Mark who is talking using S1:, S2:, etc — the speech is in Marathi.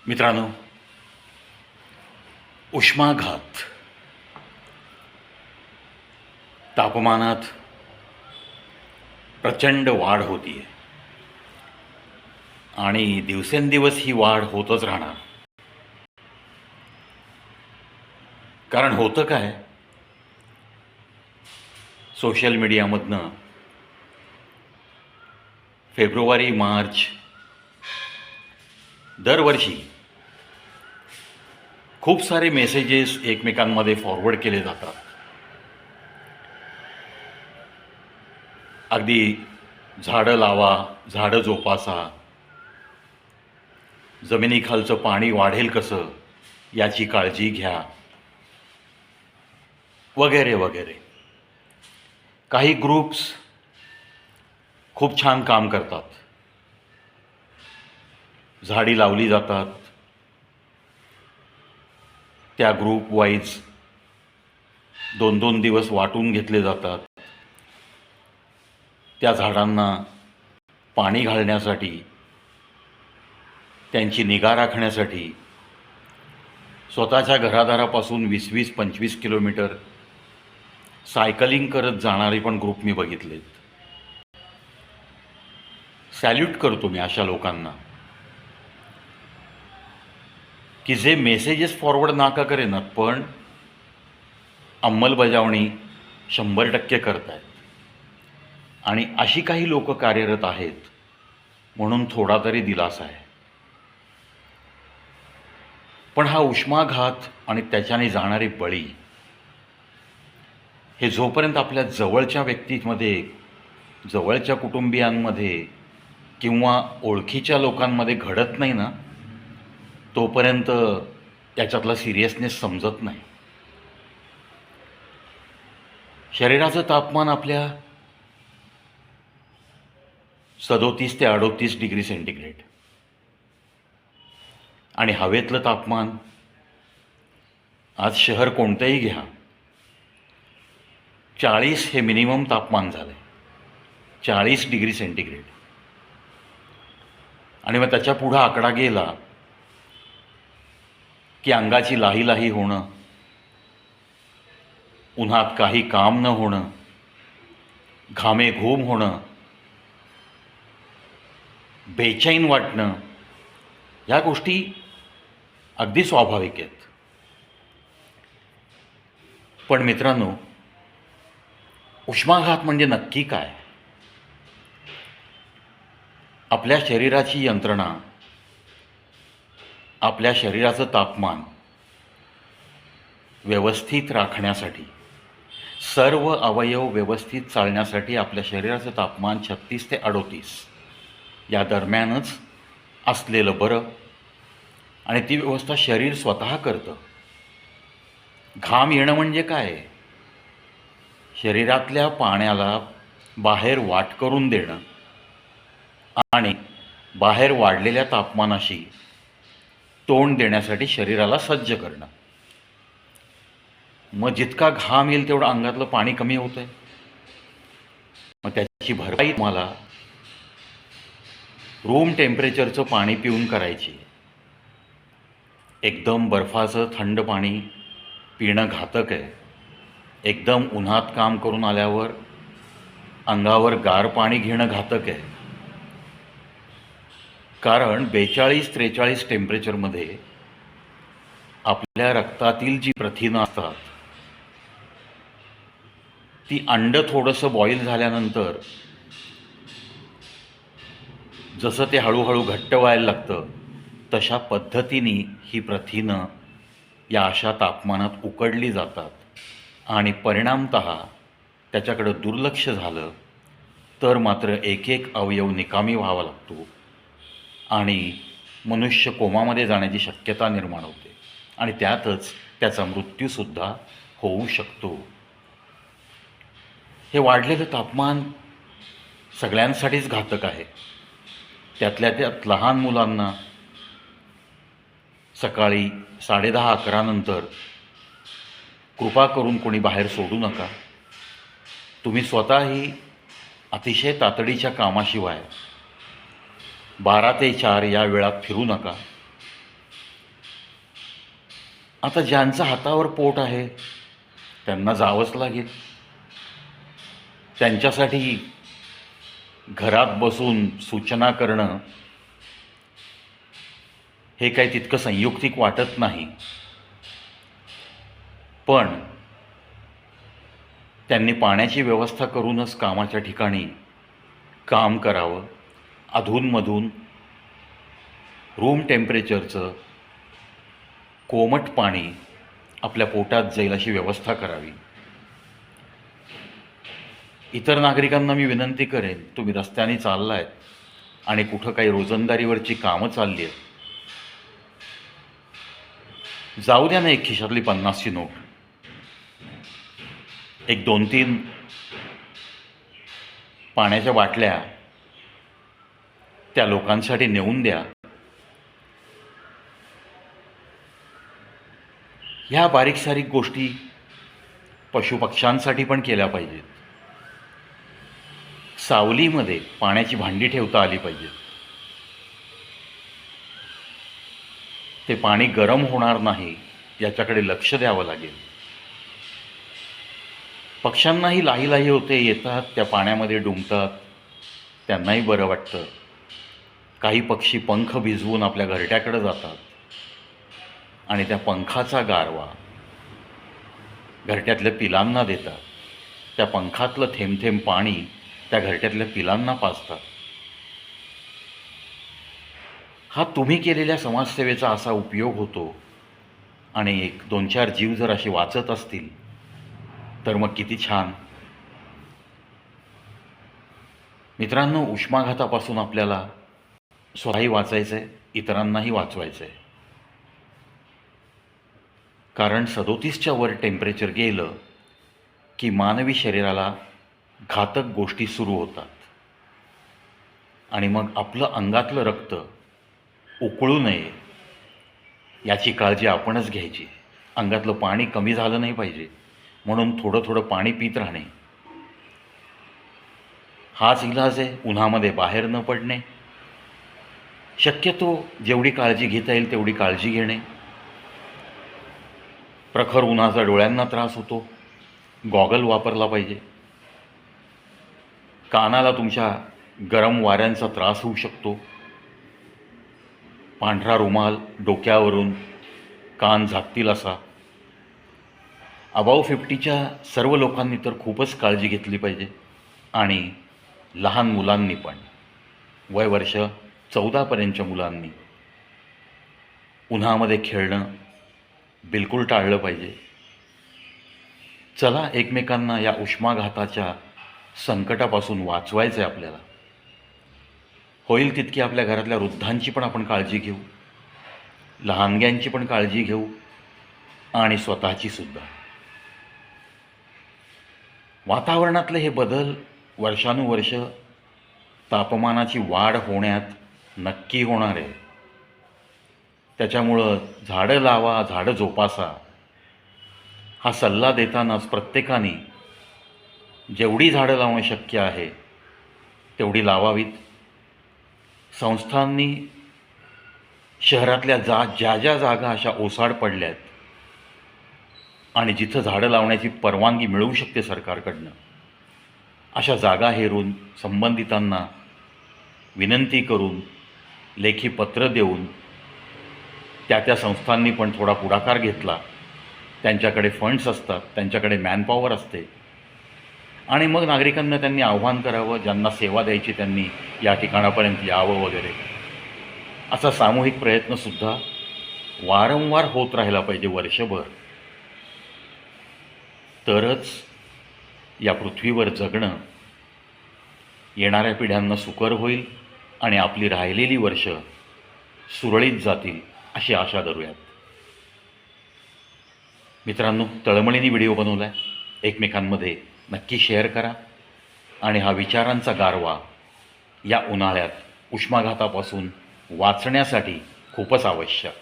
S1: मित्रांनो, उष्माघात, तापमानात प्रचंड वाढ होती आहे आणि दिवसेंदिवस ही वाढ होतच राहणार. कारण होतं काय, सोशल मीडियामधनं फेब्रुवारी मार्च दरवर्षी खूप सारे मेसेजेस एकमेकांमध्ये फॉरवर्ड केले जातात. अगदी झाडं लावा, झाडं जोपासा, जमिनीखालचं पाणी वाढेल कसं याची काळजी घ्या, वगैरे वगैरे. काही ग्रुप्स खूप छान काम करतात. झाडी लावली जातात, त्या ग्रुप वाईज 2-2 दिवस वाटून घेतले जातात. त्या झाडांना पाणी घालण्यासाठी, त्यांची निगा राखण्यासाठी स्वतःच्या घरादारापासून 20-25 किलोमीटर सायकलिंग करत जाणारे पण ग्रुप मी बघितलेत. सॅल्यूट करतो मी अशा लोकांना की जे मेसेजेस फॉरवर्ड नाका करेनात पण अंमलबजावणी 100% करत आहेत. आणि अशी काही लोक कार्यरत आहेत म्हणून थोडा तरी दिलासा आहे. पण हा उष्माघात आणि त्याच्याने जाणारे बळी हे जोपर्यंत आपल्या जवळच्या व्यक्तींमध्ये, जवळच्या कुटुंबियांमध्ये किंवा ओळखीच्या लोकांमध्ये घडत नाही ना, तोपर्यंत त्याच्यातला सिरियसनेस समजत नाही. शरीराचं तापमान आपल्या 37 ते 38 डिग्री सेंटीग्रेड आणि हवेतलं तापमान, आज शहर कोणतंही घ्या, 40 हे मिनिमम तापमान झालं आहे. 40 डिग्री सेंटीग्रेड. आणि मग त्याच्या पुढं आकडा गेला की अंगाची लाही लाही होणं, उन्हात काही काम न होणं, घामे घूम होणं, बेचैन वाटणं, या गोष्टी अगदी स्वाभाविक आहेत. पण मित्रांनो, उष्माघात म्हणजे नक्की काय? आपल्या शरीराची यंत्रणा, आपल्या शरीराचं तापमान व्यवस्थित राखण्यासाठी, सर्व अवयव व्यवस्थित चालण्यासाठी आपल्या शरीराचं तापमान 36 ते 38 या दरम्यानच असलेलं बरं. आणि ती व्यवस्था शरीर स्वतः करतं. घाम येणं म्हणजे काय? शरीरातल्या पाण्याला बाहेर वाट करून देणं आणि बाहेर वाढलेल्या तापमानाशी तोंड देण्यासाठी शरीराला सज्ज करणं. मग जितका घाम येईल तेवढं अंगातलं पाणी कमी होतं आहे. मग त्याची भरपाई मला रूम टेम्परेचरचं पाणी पिऊन करायची. एकदम बर्फाचं थंड पाणी पिणं घातक आहे. एकदम उन्हात काम करून आल्यावर अंगावर गार पाणी घेणं घातक आहे. कारण 42-43 टेम्परेचरमध्ये आपल्या रक्तातील जी प्रथिनं असतात ती अंड थोडंसं बॉईल झाल्यानंतर जसं ते हळूहळू घट्ट व्हायला लागतं, तशा पद्धतीने ही प्रथिनं या अशा तापमानात उकडली जातात. आणि परिणामतः त्याच्याकडं दुर्लक्ष झालं तर मात्र एक एक अवयव निकामी व्हावा लागतो आणि मनुष्य कोमामध्ये जाण्याची शक्यता निर्माण होते आणि त्यातच त्याचा मृत्यूसुद्धा होऊ शकतो. हे वाढलेलं तापमान सगळ्यांसाठीच घातक आहे. त्यातल्या त्यात लहान मुलांना सकाळी 10:30-11 नंतर कृपा करून कोणी बाहेर सोडू नका. तुम्ही स्वतःही अतिशय तातडीच्या कामाशिवाय 12 ते 4 या वेळात फिरू नका. आता ज्यांचं हातावर पोट आहे त्यांना जावंच लागेल. त्यांच्यासाठी घरात बसून सूचना करणं हे काही तितकं संयुक्तिक वाटत नाही. पण त्यांनी पाण्याची व्यवस्था करूनच कामाच्या ठिकाणी काम करावं. अधूनमधून रूम टेम्परेचरचं कोमट पाणी आपल्या पोटात जाईल अशी व्यवस्था करावी. इतर नागरिकांना मी विनंती करेन, तुम्ही रस्त्याने चाललायत आणि कुठं काही रोजंदारीवरची कामं चालली आहेत, जाऊ द्या ना एक खिशातली 50ची नोट, एक 2-3 पाण्याच्या बाटल्या त्या लोकांसाठी नेऊन द्या. ह्या बारीक सारीक गोष्टी पशुपक्ष्यांसाठी पण केल्या पाहिजेत. सावलीमध्ये पाण्याची भांडी ठेवता आली पाहिजेत. ते पाणी गरम होणार नाही याच्याकडे लक्ष द्यावं लागेल. पक्ष्यांनाही लाही होते, येतात त्या पाण्यामध्ये डुंबतात, त्यांनाही बरं वाटतं. काही पक्षी पंख भिजवून आपल्या घरट्याकडे जातात आणि त्या पंखाचा गारवा घरट्यातल्या पिलांना देतात. त्या पंखातलं थेंब थेंब पाणी त्या घरट्यातल्या पिलांना पाजतात. हा तुम्ही केलेल्या समाजसेवेचा असा उपयोग होतो आणि 1-2-4 जीव जर असे वाचत असतील तर मग किती छान. मित्रांनो, उष्माघातापासून आपल्याला स्वतःही वाचायचं आहे, इतरांनाही वाचवायचं आहे. कारण 37च्या वर टेम्परेचर गेलं की मानवी शरीराला घातक गोष्टी सुरू होतात आणि मग आपलं अंगातलं रक्त उकळू नये याची काळजी आपणच घ्यायची. अंगातलं पाणी कमी झालं नाही पाहिजे म्हणून थोडं थोडं पाणी पित राहणे हाच इलाज आहे. उन्हामध्ये बाहेर न पडणे, शक्यतो जेवढी काळजी घेता येईल तेवढी काळजी घेणे. प्रखर उन्हाचा डोळ्यांना त्रास होतो, गॉगल वापरला पाहिजे. कानाला तुमच्या गरम वाऱ्यांचा त्रास होऊ शकतो, पांढरा रुमाल डोक्यावरून कान झाकतील असा. अबाव 50च्या सर्व लोकांनी तर खूपच काळजी घेतली पाहिजे आणि लहान मुलांनी पण, वय वर्ष 14पर्यंतच्या मुलांनी उन्हामध्ये खेळणं बिलकुल टाळलं पाहिजे. चला, एकमेकांना या उष्माघाताच्या संकटापासून वाचवायचं आहे आपल्याला. होईल तितकी आपल्या घरातल्या वृद्धांची पण आपण काळजी घेऊ, लहानग्यांची पण काळजी घेऊ आणि स्वतःची सुद्धा. वातावरणातले हे बदल वर्षानुवर्ष तापमानाची वाढ होण्यात नक्की होणार आहे. त्याच्यामुळं झाडं लावा, झाडं जोपासा हा सल्ला देतानाच प्रत्येकाने जेवढी झाडं लावणं शक्य आहे तेवढी लावावीत. संस्थांनी शहरातल्या ज्या जागा अशा ओसाड पडल्यात आणि जिथं झाडं लावण्याची परवानगी मिळू शकते सरकारकडनं, अशा जागा हेरून संबंधितांना विनंती करून, लेखी पत्र देऊन त्या संस्थांनी पण थोडा पुढाकार घेतला. त्यांच्याकडे फंड्स असतात, त्यांच्याकडे मॅनपॉवर असते आणि मग नागरिकांना त्यांनी आव्हान करावं, ज्यांना सेवा द्यायची त्यांनी या ठिकाणापर्यंत यावं वगैरे. असा सामूहिक प्रयत्नसुद्धा वारंवार होत राहिला पाहिजे वर्षभर. तरच या पृथ्वीवर जगणं येणाऱ्या पिढ्यांना सुकर होईल आणि आपली राहिलेली वर्ष सुरळीत जातील अशी आशा धरूयात. मित्रांनो, तळमळीने व्हिडिओ बनवला आहे, एकमेकांमध्ये नक्की शेअर करा आणि हा विचारांचा गारवा या उन्हाळ्यात उष्माघातापासून वाचण्यासाठी खूपच आवश्यक.